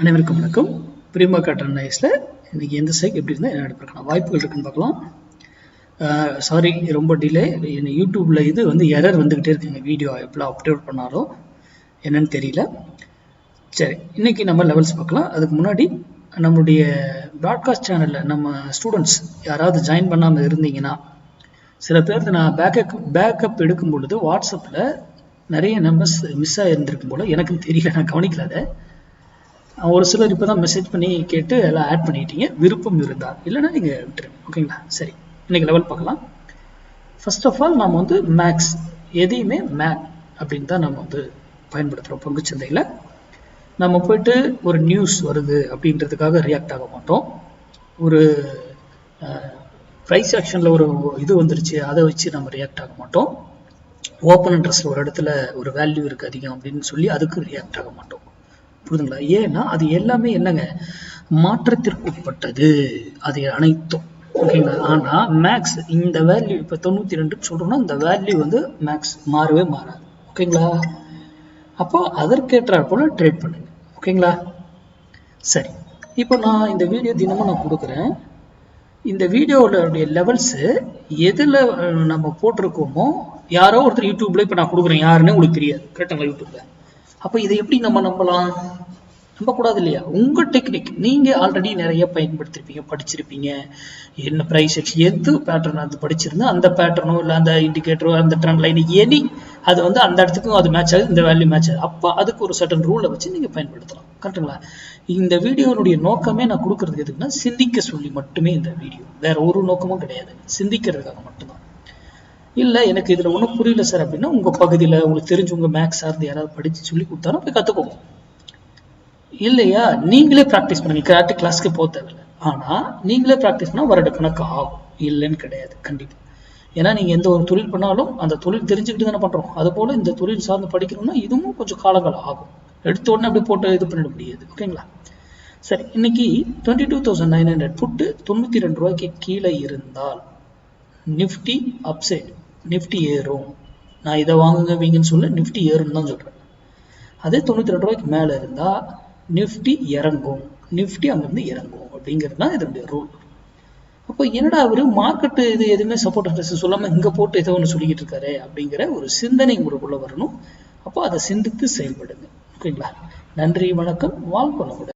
அனைவருக்கும் வணக்கம். பிரிமா காட்டன் நைஸில் இன்றைக்கி எந்த சைக் எப்படி இருந்தால் என்ன பார்க்கலாம், வாய்ப்புகள் இருக்குன்னு பார்க்கலாம். சாரி ரொம்ப டிலே. யூடியூப்பில் இது எரர் வந்துக்கிட்டே இருக்குங்க. வீடியோ எப்போ அப்லோட் பண்ணாலும் என்னன்னு தெரியல. சரி, இன்றைக்கி நம்ம லெவல்ஸ் பார்க்கலாம். அதுக்கு முன்னாடி நம்மளுடைய ப்ராட்காஸ்ட் சேனலில் நம்ம ஸ்டூடெண்ட்ஸ் யாராவது ஜாயின் பண்ணாமல் இருந்தீங்கன்னா, சில பேருக்கு நான் பேக்கப் எடுக்கும் பொழுது வாட்ஸ்அப்பில் நிறைய நம்பர்ஸ் மிஸ் ஆகிருந்திருக்கும் போல், எனக்கும் தெரியல, நான் கவனிக்கல. அதை ஒரு சிலர் இப்போ தான் மெசேஜ் பண்ணி கேட்டு எல்லாம் ஆட் பண்ணிட்டீங்க. விருப்பம் இருந்தால், இல்லைன்னா நீங்கள் விட்டுருங்க. ஓகேங்களா? சரி, இன்னைக்கு லெவல் பார்க்கலாம். ஃபர்ஸ்ட் ஆஃப் ஆல் நம்ம மேக்ஸ் எதையுமே மேக் அப்படின்னு தான் நம்ம பயன்படுத்துகிறோம். பங்குச்சந்தையில் நம்ம போயிட்டு ஒரு நியூஸ் வருது அப்படின்றதுக்காக ரியாக்ட் ஆக மாட்டோம். ஒரு ப்ரைஸ் ஆக்ஷனில் ஒரு இது வந்துருச்சு, அதை வச்சு நம்ம ரியாக்ட் ஆக மாட்டோம். ஓப்பன் இன்ட்ரெஸ்ட் ஒரு இடத்துல ஒரு வேல்யூ இருக்குது அதிகம் அப்படின்னு சொல்லி அதுக்கு ரியாக்ட் ஆக மாட்டோம். புரியுதுங்களா? ஏன்னா அது எல்லாமே என்னங்க, மாற்றத்திற்கு உட்பட்டது அது அனைத்தும். ஓகேங்களா? ஆனா மேக்ஸ் இந்த வேல்யூ இப்போ 92 சொல்றோம்னா இந்த வேல்யூ மேக்ஸ் மாறவே மாறாது. ஓகேங்களா? அப்போ அதற்கேற்றாற் போல ட்ரேட் பண்ணுங்க. ஓகேங்களா? சரி, இப்போ நான் இந்த வீடியோ தினமும் நான் கொடுக்குறேன். இந்த வீடியோடைய லெவல்ஸ் எதுல நம்ம போட்டிருக்கோமோ, யாரோ ஒருத்தர் யூடியூப்ல இப்போ நான் கொடுக்குறேன், யாருன்னு உங்களுக்கு தெரியாது. கரெக்டுங்களா? யூடியூப்ல அப்போ இதை எப்படி நம்ம நம்பலாம்? நம்பக்கூடாது இல்லையா? உங்கள் டெக்னிக் நீங்கள் ஆல்ரெடி நிறைய பயன்படுத்திருப்பீங்க, படிச்சிருப்பீங்க. என்ன ப்ரைஸ் எது பேட்டர்ன் அது படிச்சிருந்தா அந்த பேட்டர்னோ இல்லை அந்த இண்டிகேட்டரோ அந்த ட்ரெண்ட் லைன் எனி அது அந்த இடத்துக்கும் அது மேட்ச் ஆகுது, இந்த வேல்யூ மேட்ச் ஆகுது. அப்போ அதுக்கு ஒரு சர்டன் ரூலை வச்சு நீங்கள் பயன்படுத்தலாம். கரெக்டுங்களா? இந்த வீடியோனுடைய நோக்கமே நான் கொடுக்கறதுக்கு எதுக்குன்னா, சிந்திக்க சொல்லி மட்டுமே இந்த வீடியோ, வேற ஒரு நோக்கமும் கிடையாது. சிந்திக்கிறதுக்காக மட்டும்தான். இல்லை எனக்கு இதில் ஒன்றும் புரியல சார் அப்படின்னா, உங்கள் பகுதியில் உங்களுக்கு தெரிஞ்சவங்க மேக்ஸ் சார்ந்து யாராவது படித்து சொல்லி கொடுத்தாலும் போய் கற்றுக்கோங்க. இல்லையா, நீங்களே ப்ராக்டிஸ் பண்ணுங்க. கராட்டே கிளாஸ்க்கு போக தேவையில்லை. ஆனால் நீங்களே ப்ராக்டிஸ் பண்ணால் வருட கணக்கு ஆகும், இல்லைன்னு கிடையாது, கண்டிப்பாக. ஏன்னா நீங்கள் எந்த ஒரு தொழில் பண்ணாலும் அந்த தொழில் தெரிஞ்சுக்கிட்டு தானே பண்ணுறோம். அதுபோல் இந்த தொழில் சார்ந்து படிக்கணும்னா இதுவும் கொஞ்சம் காலங்கள் ஆகும். எடுத்த உடனே அப்படி போட்டு இது பண்ணிட முடியாது. ஓகேங்களா? சரி, இன்னைக்கு 22,900 புட்டு 92 ரூபாய்க்கு கீழே இருந்தால் நிஃப்டி அப்சைட், நிஃப்டி ஏறும். நான் இதை வாங்குங்க வீங்கன்னு சொல்ல, நிஃப்டி ஏறும்னு தான் சொல்கிறேன். அதே 92 ரூபாய்க்கு மேலே இருந்தால் நிஃப்டி இறங்கும், நிஃப்டி அங்கேருந்து இறங்கும் அப்படிங்கிறது தான் இதனுடைய ரூல். அப்போ என்னடா அவர் மார்க்கெட்டு இது எதுவுமே சப்போர்ட் இன்ட்ரெஸ்ட் சொல்லாமல் இங்கே போட்டு ஏதோ ஒன்று சொல்லிக்கிட்டு இருக்காரு அப்படிங்கிற ஒரு சிந்தனை உங்களுக்குள்ளே வரணும். அப்போ அதை சிந்தித்து செயல்படுங்க. ஓகேங்களா? நன்றி, வணக்கம், வாழ்க்கை.